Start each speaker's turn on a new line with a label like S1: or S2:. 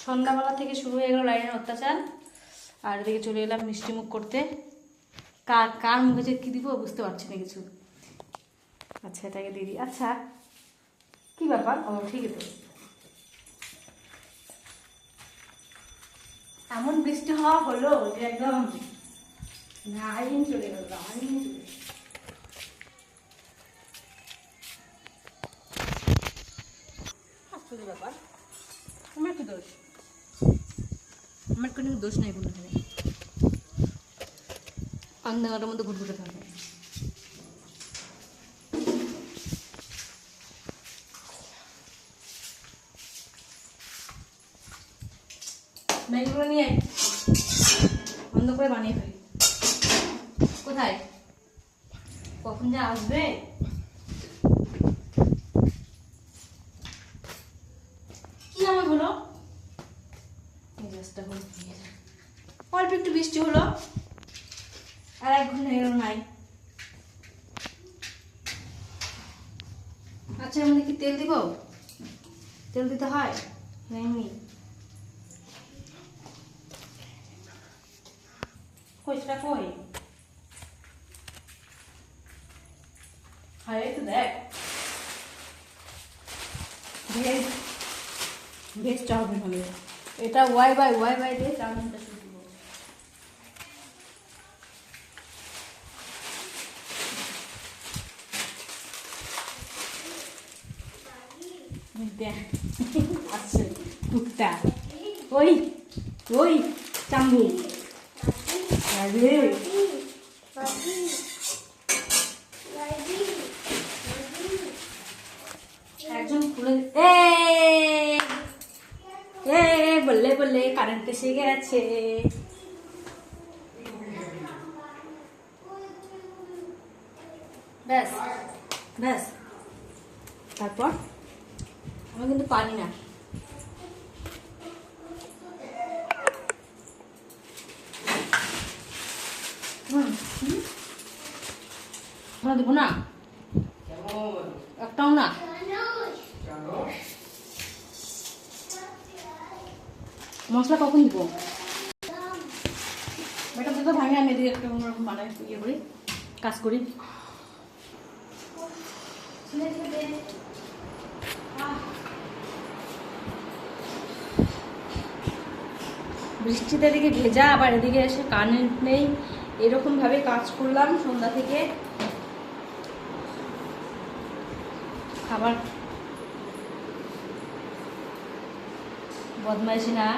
S1: সন্ধ্যাবেলা থেকে শুরু হয়ে গেল লাইনের অত্যাচার। আর এদিকে চলে এলাম মিষ্টি মুখ করতে। কার কার মুখে যে কী দিব বুঝতে পারছি না কিছু। আচ্ছা এটাকে দিয়ে দিই। আচ্ছা কী ব্যাপার? ও ঠিকই তো, এমন বৃষ্টি হওয়া হলো যে একদম আইন চলে গেল, আইন চলে গেল। আশ্চর্য ব্যাপার, আমার কি দোষ? আমার কোনো দোষ নেই কোনো এখানে। অন্ধকারের মধ্যে ঘুরঘুরে থাকে। ম্যাগিগুলো নিয়ে বন্ধ করে বানিয়ে ফেলি। কোথায় কখন যে আসবে? কি আমার হলো? অল্প একটু বৃষ্টি হলো আর 1 ঘন্টা এলো নাই। আচ্ছা এর মধ্যে কি তেল দিব? তেল দিতে হয় নেই। কইটা কই? হ্যাঁ তো দেখ, ভেজ ভেজ চাউমিন হবে এটা। ওয়াই বাই দিয়ে চাউমিনটা শুরু দিব। দেখ আছে কুত্তা, ওই ওই চাম্বু আরে একজন খুলে বললে বললে কারেন্ট এসে গেছে। ব্যাস ব্যাস, তারপর আমি কিন্তু পারি না। আমরা দেবো না একটাও না। মশলা কখন দিব? বেটা তো ভাঙে, আমি এদিকে একটা অন্যরকম বানাই ইয়ে করি, কাজ করি। বৃষ্টিতে এদিকে ভেজা, আবার এদিকে এসে কারেন্ট নেই, এরকমভাবে কাজ করলাম সন্ধ্যা থেকে। খাবার বদমাইশি না।